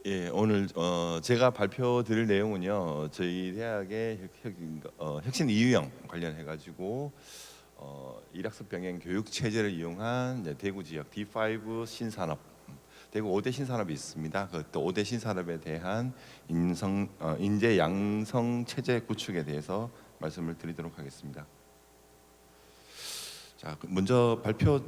예, 오늘 제가 발표드릴 내용은요, 저희 대학의 혁신 이유형 관련해 가지고 일학습 병행 교육 체제를 이용한 이제 대구 지역 D5 신산업, 대구 5대 신산업이 있습니다. 그 5대 신산업에 대한 인재 양성 체제 구축에 대해서 말씀을 드리도록 하겠습니다. 자, 먼저 발표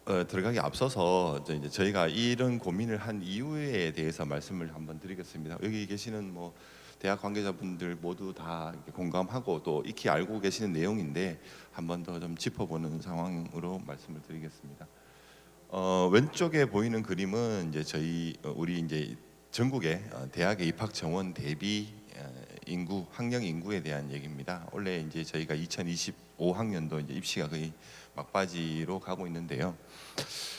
들어가기 앞서서 이제 저희가 이런 고민을 한 이유에 대해서 말씀을 한번 드리겠습니다. 여기 계시는 뭐 대학 관계자분들 모두 다 공감하고 또 익히 알고 계시는 내용인데 한 번 더 좀 짚어보는 상황으로 말씀을 드리겠습니다. 왼쪽에 보이는 그림은 이제 우리 이제 전국의 대학의 입학 정원 대비 인구 학령 인구에 대한 얘기입니다. 원래 이제 저희가 2025학년도 이제 입시가 거의 막바지로 가고 있는데요.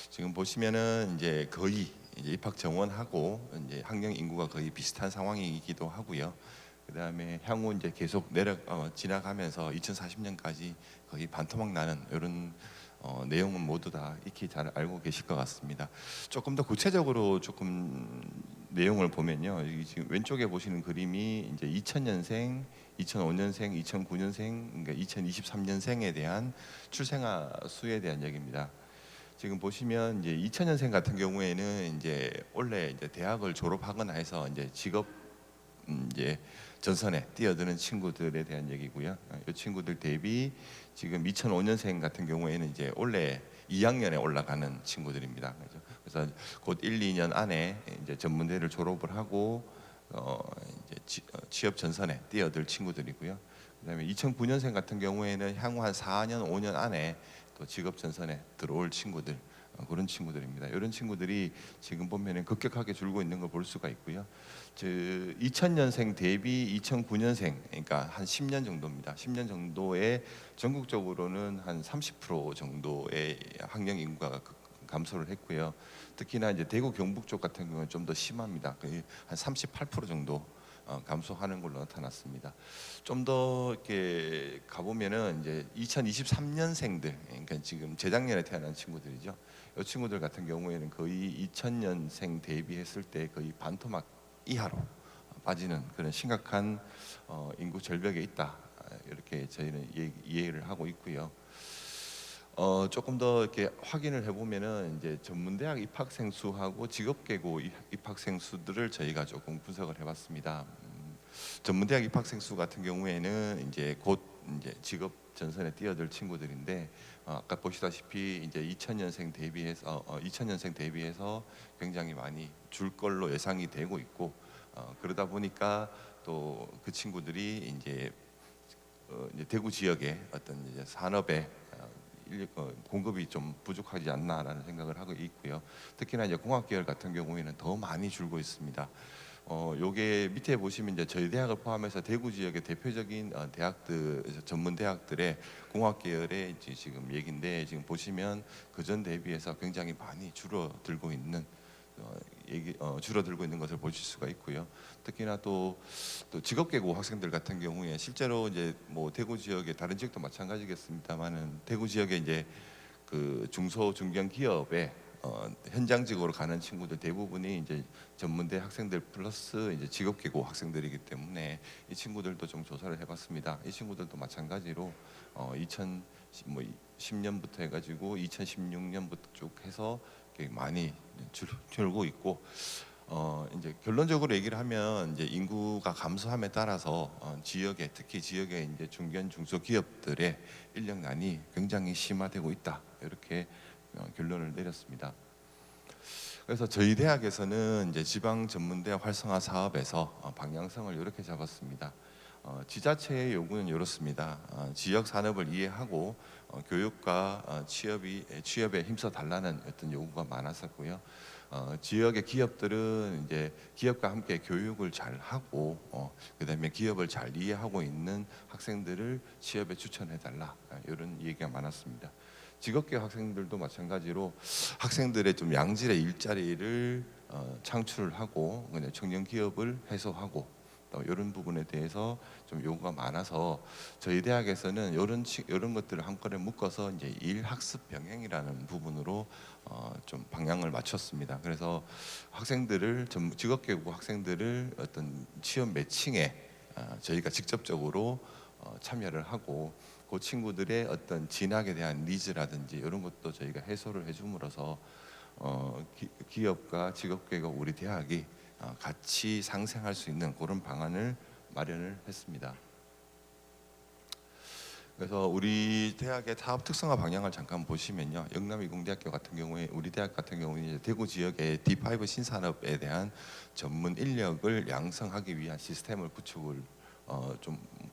지금 보시면은 이제 거의 이제 입학 정원하고 이제 학령 인구가 거의 비슷한 상황이기도 하고요. 그다음에 향후 이제 계속 지나가면서 2040년까지 거의 반토막 나는 이런 내용은 모두 다 익히 잘 알고 계실 것 같습니다. 조금 더 구체적으로 조금 내용을 보면요, 여기 지금 왼쪽에 보시는 그림이 이제 2000년생, 2005년생, 2009년생, 그러니까 2023년생에 대한 출생아 수에 대한 얘기입니다. 지금 보시면 이제 2000년생 같은 경우에는 이제 원래 이제 대학을 졸업하거나 해서 이제 직업 이제 전선에 뛰어드는 친구들에 대한 얘기고요. 이 친구들 대비 지금 2005년생 같은 경우에는 이제 원래 2학년에 올라가는 친구들입니다. 그래서 곧 1, 2년 안에 이제 전문대를 졸업을 하고 이제 취업 전선에 뛰어들 친구들이고요. 그다음에 2009년생 같은 경우에는 향후 한 4년, 5년 안에 또 직업 전선에 들어올 친구들, 그런 친구들입니다. 이런 친구들이 지금 보면은 급격하게 줄고 있는 걸 볼 수가 있고요. 2000년생 대비 2009년생, 그러니까 한 10년 정도입니다. 10년 정도의 전국적으로는 한 30% 정도의 학령 인구가 감소를 했고요. 특히나 이제 대구 경북 쪽 같은 경우는 좀 더 심합니다. 거의 한 38% 정도 감소하는 걸로 나타났습니다. 좀 더 이렇게 가보면은 이제 2023년생들, 그러니까 지금 재작년에 태어난 친구들이죠. 이 친구들 같은 경우에는 거의 2000년생 대비했을 때 거의 반토막 이하로 빠지는 그런 심각한 인구 절벽에 있다. 이렇게 저희는 이해를 하고 있고요. 조금 더 이렇게 확인을 해보면은 이제 전문대학 입학생 수하고 직업계고 입학생 수들을 저희가 조금 분석을 해봤습니다. 전문대학 입학생 수 같은 경우에는 이제 곧 이제 직업 전선에 뛰어들 친구들인데 아까 보시다시피 이제 2000년생 대비해서 굉장히 많이 줄 걸로 예상이 되고 있고 그러다 보니까 또 그 친구들이 이제 대구 지역의 어떤 이제 산업의 공급이 좀 부족하지 않나라는 생각을 하고 있고요. 특히나 이제 공학 계열 같은 경우에는 더 많이 줄고 있습니다. 요게 밑에 보시면 이제 저희 대학을 포함해서 대구 지역의 대표적인 대학들, 전문 대학들의 공학 계열의 이제 지금 얘기인데 지금 보시면 그전 대비해서 굉장히 많이 줄어들고 있는 줄어들고 있는 것을 보실 수가 있고요. 특히나 또 직업계고 학생들 같은 경우에 실제로 이제 뭐 대구 지역의 다른 지역도 마찬가지겠습니다만은 대구 지역에 이제 그 중소 중견 기업에 현장직으로 가는 친구들 대부분이 이제 전문대 학생들 플러스 이제 직업계고 학생들이기 때문에 이 친구들도 좀 조사를 해봤습니다. 이 친구들도 마찬가지로 2010년부터 해가지고 2016년부터 쭉 해서 많이 줄고 있고 이제 결론적으로 얘기를 하면 이제 인구가 감소함에 따라서 지역에 특히 지역의 이제 중견 중소 기업들의 인력난이 굉장히 심화되고 있다 이렇게 결론을 내렸습니다. 그래서 저희 대학에서는 이제 지방 전문대학 활성화 사업에서 방향성을 이렇게 잡았습니다. 지자체의 요구는 이렇습니다. 지역 산업을 이해하고 교육과 취업에 힘써 달라는 어떤 요구가 많았었고요. 지역의 기업들은 이제 기업과 함께 교육을 잘 하고 그다음에 기업을 잘 이해하고 있는 학생들을 취업에 추천해 달라 이런 얘기가 많았습니다. 직업계 학생들도 마찬가지로 학생들의 좀 양질의 일자리를 창출을 하고 청년 기업을 해소하고 또 이런 부분에 대해서 좀 요구가 많아서 저희 대학에서는 이런 것들을 한꺼번에 묶어서 이제 일학습 병행이라는 부분으로 좀 방향을 맞췄습니다. 그래서 학생들을 직업계고 학생들을 어떤 취업 매칭에 저희가 직접적으로 참여를 하고 그 친구들의 어떤 진학에 대한 니즈라든지 이런 것도 저희가 해소를 해줌으로써 기업과 직업계가 우리 대학이 같이 상생할 수 있는 그런 방안을 마련을 했습니다. 그래서 우리 대학의 사업 특성화 방향을 잠깐 보시면요, 영남이공대학교 같은 경우에 우리 대학 같은 경우는 이제 대구 지역의 D5 신산업에 대한 전문 인력을 양성하기 위한 시스템을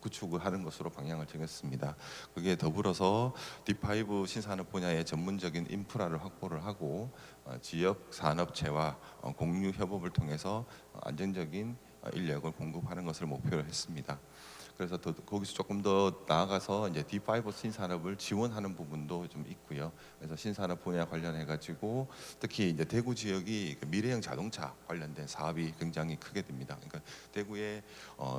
구축을 하는 것으로 방향을 정했습니다. 그게 더불어서 D5 신산업 분야의 전문적인 인프라를 확보를 하고 지역 산업체와 공유 협업을 통해서 안정적인 인력을 공급하는 것을 목표로 했습니다. 그래서 거기서 조금 더 나아가서 이제 D5 신산업을 지원하는 부분도 좀 있고요. 그래서 신산업 분야 관련해 가지고 특히 이제 대구 지역이 미래형 자동차 관련된 사업이 굉장히 크게 됩니다. 그러니까 대구의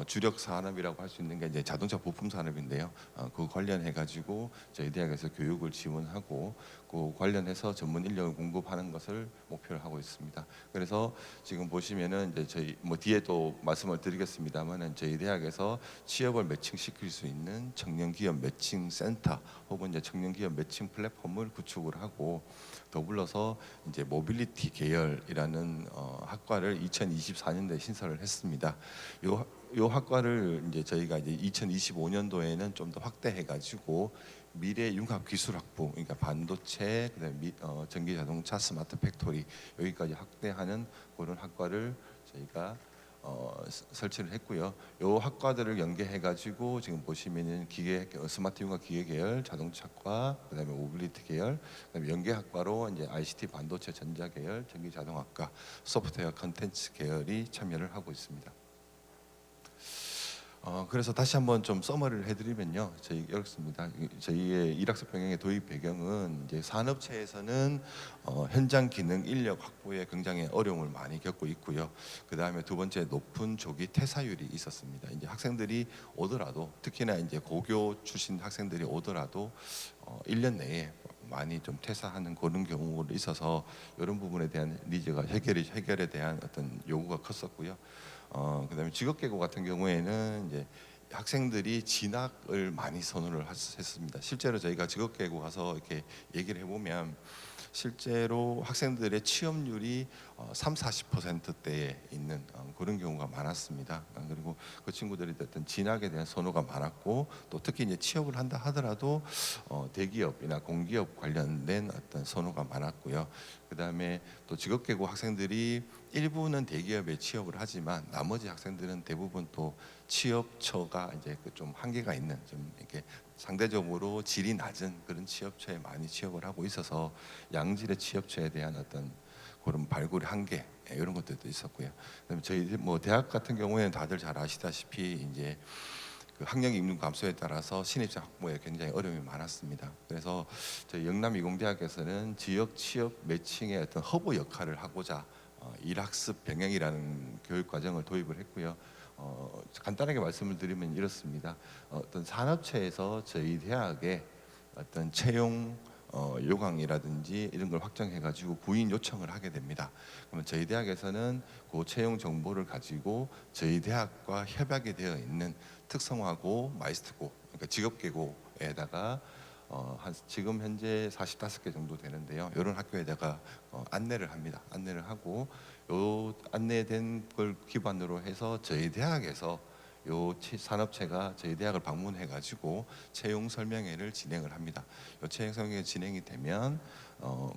주력 산업이라고 할 수 있는 게 이제 자동차 부품 산업인데요. 그 관련해 가지고 저희 대학에서 교육을 지원하고 그 관련해서 전문 인력을 공급하는 것을 목표로 하고 있습니다. 그래서 지금 보시면은 이제 저희 뭐 뒤에 또 말씀을 드리겠습니다만은 저희 대학에서 취업을 매칭시킬 수 있는 청년 기업 매칭 센터 혹은 이제 청년 기업 매칭 플랫폼을 구축을 하고 더불어서 이제 모빌리티 계열이라는 학과를 2024년도에 신설을 했습니다. 요 학과를 이제 저희가 이제 2025년도에는 좀 더 확대해 가지고 미래 융합 기술학부, 그러니까 반도체, 그다음에 전기 자동차, 스마트 팩토리 여기까지 확대하는 그런 학과를 저희가 설치를 했고요. 요 학과들을 연계해 가지고 지금 보시면은 스마트 융합 기계 계열, 자동차과, 그다음에 모빌리티 계열, 그다음에 연계 학과로 이제 ICT 반도체 전자 계열, 전기 자동학과, 소프트웨어 컨텐츠 계열이 참여를 하고 있습니다. 그래서 다시 한번 좀 서머리를 해드리면요, 이렇습니다. 저희의 일학습 병행의 도입 배경은 이제 산업체에서는 현장 기능 인력 확보에 굉장히 어려움을 많이 겪고 있고요. 그 다음에 두 번째 높은 조기 퇴사율이 있었습니다. 이제 학생들이 오더라도 특히나 이제 고교 출신 학생들이 오더라도 1년 내에 많이 좀 퇴사하는 그런 경우가 있어서 이런 부분에 대한 니즈가 해결에 대한 어떤 요구가 컸었고요. 그다음에 직업계고 같은 경우에는 이제 학생들이 진학을 많이 선호를 했습니다. 실제로 저희가 직업계고 가서 이렇게 얘기를 해보면 실제로 학생들의 취업률이 30-40%대에 있는 그런 경우가 많았습니다. 그리고 그 친구들이 어떤 진학에 대한 선호가 많았고 또 특히 이제 취업을 한다 하더라도 대기업이나 공기업 관련된 어떤 선호가 많았고요. 그다음에 또 직업계고 학생들이 일부는 대기업에 취업을 하지만 나머지 학생들은 대부분 또 취업처가 이제 좀 한계가 있는 좀 이렇게 상대적으로 질이 낮은 그런 취업처에 많이 취업을 하고 있어서 양질의 취업처에 대한 어떤 그런 발굴의 한계 이런 것들도 있었고요. 그다음에 저희 뭐 대학 같은 경우에는 다들 잘 아시다시피 이제 그 학령 임금 감소에 따라서 신입생 확보에 굉장히 어려움이 많았습니다. 그래서 저희 영남이공대학에서는 지역 취업 매칭의 어떤 허브 역할을 하고자 일학습 병행이라는 교육 과정을 도입을 했고요. 간단하게 말씀을 드리면 이렇습니다. 어떤 산업체에서 저희 대학에 어떤 채용 요강이라든지 이런 걸 확정해 가지고 구인 요청을 하게 됩니다. 그러면 저희 대학에서는 그 채용 정보를 가지고 저희 대학과 협약이 되어 있는 특성화고 마이스터고, 그러니까 직업계고에다가 지금 현재 45개 정도 되는데요. 이런 학교에다가 안내를 합니다. 안내를 하고 요 안내된 걸 기반으로 해서 저희 대학에서 요 산업체가 저희 대학을 방문해 가지고 채용 설명회를 진행을 합니다. 요 채용 설명회 진행이 되면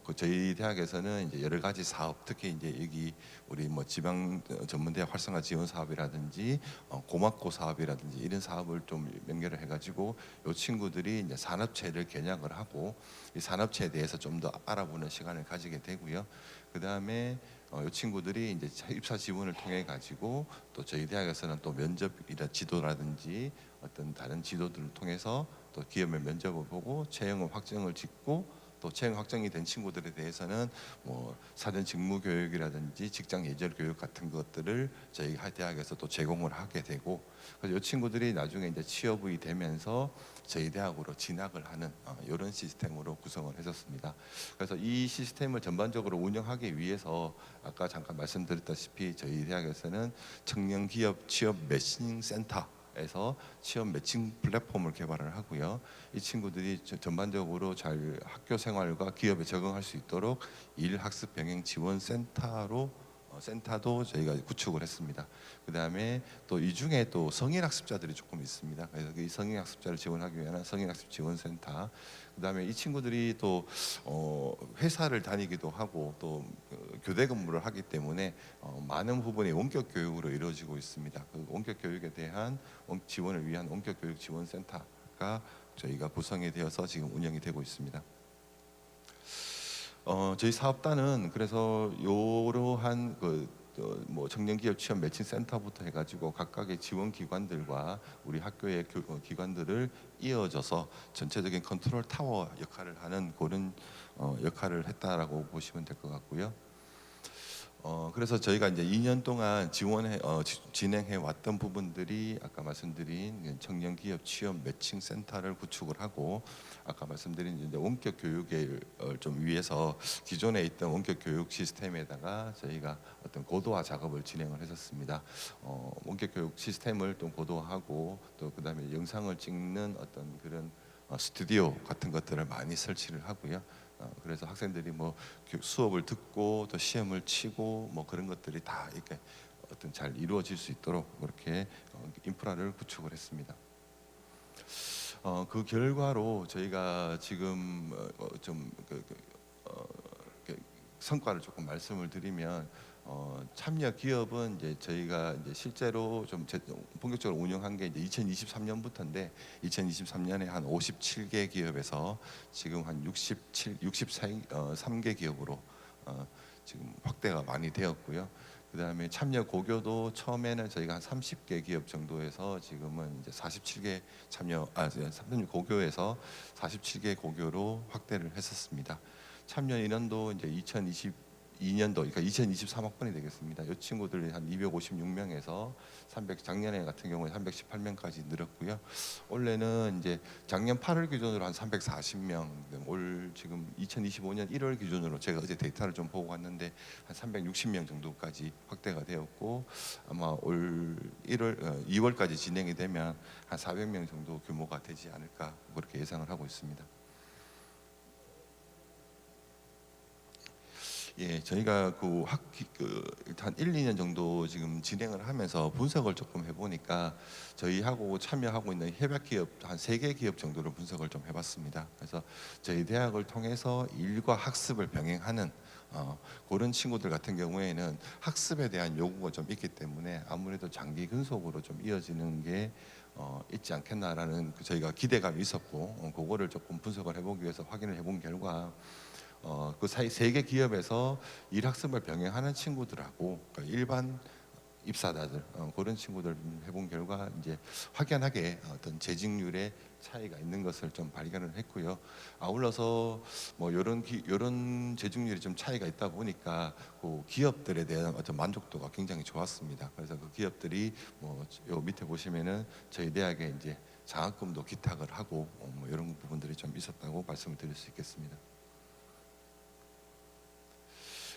그 저희 대학에서는 이제 여러 가지 사업, 특히 이제 여기 우리 뭐 지방 전문대학 활성화 지원 사업이라든지 고막고 사업이라든지 이런 사업을 좀 연결을 해가지고 요 친구들이 이제 산업체를 겨냥을 하고 이 산업체에 대해서 좀 더 알아보는 시간을 가지게 되고요. 그 다음에 이 친구들이 이제 입사 지원을 통해 가지고 또 저희 대학에서는 또 면접이라 지도라든지 어떤 다른 지도들을 통해서 또 기업의 면접을 보고 채용을 확정을 짓고 또 채용 확정이 된 친구들에 대해서는 뭐 사전 직무 교육이라든지 직장 예절 교육 같은 것들을 저희 대학에서 또 제공을 하게 되고, 그래서 이 친구들이 나중에 이제 취업이 되면서 저희 대학으로 진학을 하는 이런 시스템으로 구성을 했었습니다. 그래서 이 시스템을 전반적으로 운영하기 위해서 아까 잠깐 말씀드렸다시피 저희 대학에서는 청년 기업 취업 매칭 센터에서 취업 매칭 플랫폼을 개발을 하고요. 이 친구들이 전반적으로 잘 학교 생활과 기업에 적응할 수 있도록 일학습 병행 지원 센터도 저희가 구축을 했습니다. 그 다음에 또 이 중에 또 성인 학습자들이 조금 있습니다. 그래서 이 성인 학습자를 지원하기 위한 성인 학습 지원센터. 그 다음에 이 친구들이 또 회사를 다니기도 하고 또 교대 근무를 하기 때문에 많은 부분이 원격 교육으로 이루어지고 있습니다. 그 원격 교육에 대한 지원을 위한 원격 교육 지원센터가 저희가 구성이 되어서 지금 운영이 되고 있습니다. 저희 사업단은 그래서 이러한 뭐 청년기업 취업 매칭 센터부터 해가지고 각각의 지원 기관들과 우리 학교의 기관들을 이어져서 전체적인 컨트롤 타워 역할을 하는 그런 역할을 했다라고 보시면 될 것 같고요. 그래서 저희가 이제 2년 동안 진행해 왔던 부분들이 아까 말씀드린 청년 기업 취업 매칭 센터를 구축을 하고, 아까 말씀드린 이제 원격 교육을 좀 위해서 기존에 있던 원격 교육 시스템에다가 저희가 어떤 고도화 작업을 진행을 했었습니다. 원격 교육 시스템을 또 고도화하고 또 그다음에 영상을 찍는 어떤 그런 스튜디오 같은 것들을 많이 설치를 하고요. 그래서 학생들이 뭐 수업을 듣고 또 시험을 치고 뭐 그런 것들이 다 이렇게 어떤 잘 이루어질 수 있도록 그렇게 인프라를 구축을 했습니다. 그 결과로 저희가 지금 성과를 조금 말씀을 드리면, 참여 기업은 이제 저희가 이제 실제로 좀 본격적으로 운영한 게 이제 2023년부터인데 2023년에 한 57개 기업에서 지금 한 63개 기업으로 지금 확대가 많이 되었고요. 그다음에 참여 고교도 처음에는 저희가 한 30개 기업 정도에서 지금은 이제 47개 고교에서 47개 고교로 확대를 했었습니다. 참여 인원도 이제 2022년도, 그러니까 2023학번이 되겠습니다. 이 친구들이 한 256명에서 작년에 같은 경우에 318명까지 늘었고요. 올해는 이제 작년 8월 기준으로 한 340명, 올 지금 2025년 1월 기준으로 제가 어제 데이터를 좀 보고 왔는데 한 360명 정도까지 확대가 되었고, 아마 올 2월까지 진행이 되면 한 400명 정도 규모가 되지 않을까 그렇게 예상을 하고 있습니다. 예, 저희가 일단 1, 2년 정도 지금 진행을 하면서 분석을 조금 해보니까 저희하고 참여하고 있는 협약 기업 한 3개 기업 정도를 분석을 좀 해봤습니다. 그래서 저희 대학을 통해서 일과 학습을 병행하는 그런 친구들 같은 경우에는 학습에 대한 요구가 좀 있기 때문에 아무래도 장기 근속으로 좀 이어지는 게 있지 않겠나라는 저희가 기대감이 있었고, 그거를 조금 분석을 해보기 위해서 확인을 해본 결과 그 사이 3개 기업에서 일학습을 병행하는 친구들하고 그러니까 일반 입사자들 그런 친구들 해본 결과 이제 확연하게 어떤 재직률의 차이가 있는 것을 좀 발견을 했고요. 아울러서 뭐 이런 재직률이 좀 차이가 있다 보니까 그 기업들에 대한 어떤 만족도가 굉장히 좋았습니다. 그래서 그 기업들이 뭐 요 밑에 보시면은 저희 대학에 이제 장학금도 기탁을 하고 뭐 이런 부분들이 좀 있었다고 말씀을 드릴 수 있겠습니다.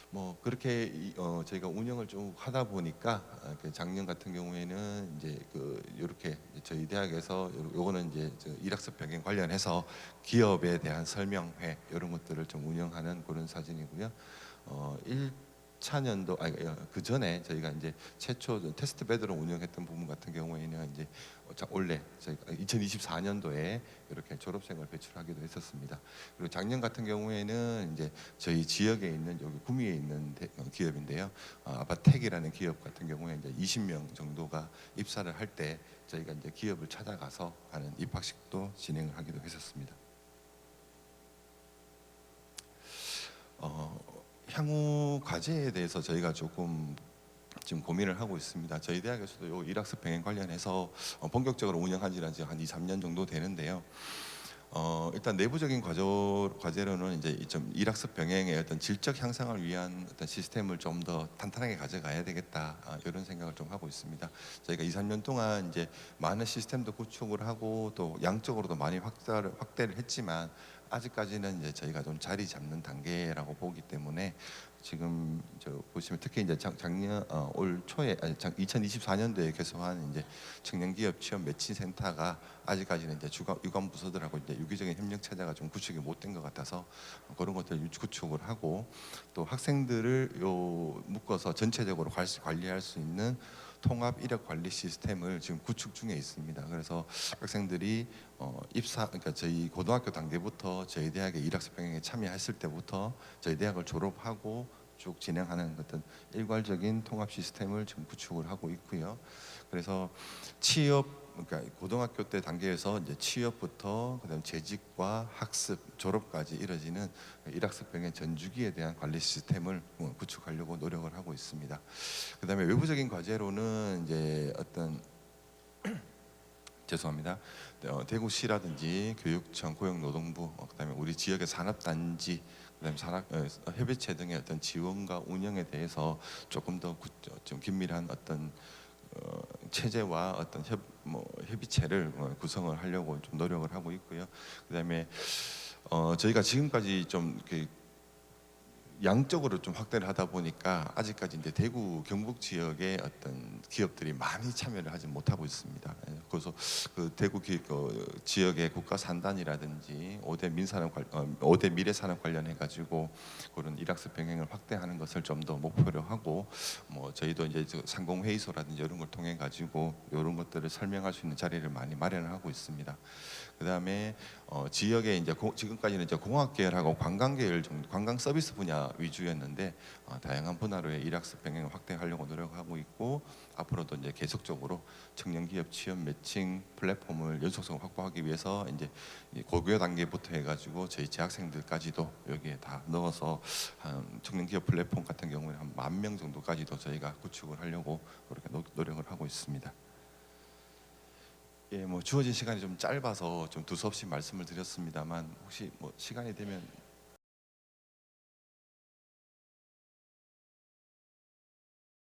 뭐 그렇게 저희가 운영을 좀 하다 보니까 작년 같은 경우에는 이제 이렇게 저희 대학에서 요거는 이제 일학습 병행 관련해서 기업에 대한 설명회 이런 것들을 좀 운영하는 그런 사진이고요. 1차년도 그 전에 저희가 이제 최초 테스트 베드로 운영했던 부분 같은 경우에는 이제 원래 저희가 2024년도에 이렇게 졸업생을 배출하기도 했었습니다. 그리고 작년 같은 경우에는 이제 저희 지역에 있는 여기 구미에 있는 기업인데요. 아바텍이라는 기업 같은 경우에 이제 20명 정도가 입사를 할 때 저희가 이제 기업을 찾아가서 하는 입학식도 진행을 하기도 했었습니다. 향후 과제에 대해서 저희가 조금 지금 고민을 하고 있습니다. 저희 대학에서도 요 일학습 병행 관련해서 본격적으로 운영한 지는 한 2, 3년 정도 되는데요. 일단 내부적인 과제로는 이제 좀 일학습 병행의 어떤 질적 향상을 위한 어떤 시스템을 좀 더 탄탄하게 가져가야 되겠다, 이런 생각을 좀 하고 있습니다. 저희가 2, 3년 동안 이제 많은 시스템도 구축을 하고 또 양적으로도 많이 확대를 했지만 아직까지는 이제 저희가 좀 자리 잡는 단계라고 보기 때문에 지금 저 보시면 특히 이제 작년 올 초에 2024년도에 개소한 이제 청년 기업 취업 매칭 센터가 아직까지는 이제 유관 부서들하고 이제 유기적인 협력 체제가 좀 구축이 못 된 것 같아서 그런 것들 구축을 하고 또 학생들을 묶어서 전체적으로 관리할 수 있는 통합 이력 관리 시스템을 지금 구축 중에 있습니다. 그래서 학생들이 그러니까 저희 고등학교 단계부터 저희 대학의 일학습 병행에 참여했을 때부터 저희 대학을 졸업하고 쭉 진행하는 어떤 일괄적인 통합 시스템을 지금 구축을 하고 있고요. 그래서 그러니까 고등학교 때 단계에서 이제 취업부터 그다음 재직과 학습, 졸업까지 이뤄지는 일학습 병행 전주기에 대한 관리 시스템을 구축하려고 노력을 하고 있습니다. 그다음에 외부적인 과제로는 이제 어떤 죄송합니다. 대구시라든지 교육청, 고용노동부, 그다음에 우리 지역의 산업단지, 그다음에 협의체 등의 어떤 지원과 운영에 대해서 조금 더 좀 긴밀한 어떤 체제와 어떤 협의체를 구성을 하려고 좀 노력을 하고 있고요. 그다음에 저희가 지금까지 좀 이렇게 양적으로 좀 확대를 하다 보니까 아직까지 이제 대구 경북 지역의 어떤 기업들이 많이 참여를 하지 못하고 있습니다. 그래서 그 대구 지역의 국가 산단이라든지 5대 미래산업 관련해 가지고 그런 일학습 병행을 확대하는 것을 좀 더 목표로 하고 저희도 이제 상공회의소라든지 이런 걸 통해 가지고 이런 것들을 설명할 수 있는 자리를 많이 마련을 하고 있습니다. 그다음에 지역에 이제 지금까지는 이제 공학 계열하고 관광 계열 정도, 관광 서비스 분야 위주였는데 다양한 분야로의 일학습 병행을 확대하려고 노력하고 있고 앞으로도 이제 계속적으로 청년 기업 취업 매칭 플랫폼을 연속성을 확보하기 위해서 이제 고교 단계부터 해가지고 저희 재학생들까지도 여기에 다 넣어서 청년 기업 플랫폼 같은 경우는 한 10,000명 정도까지도 저희가 구축을 하려고 그렇게 노력을 하고 있습니다. 예, 주어진 시간이 좀 짧아서 좀 두서없이 말씀을 드렸습니다만 혹시 시간이 되면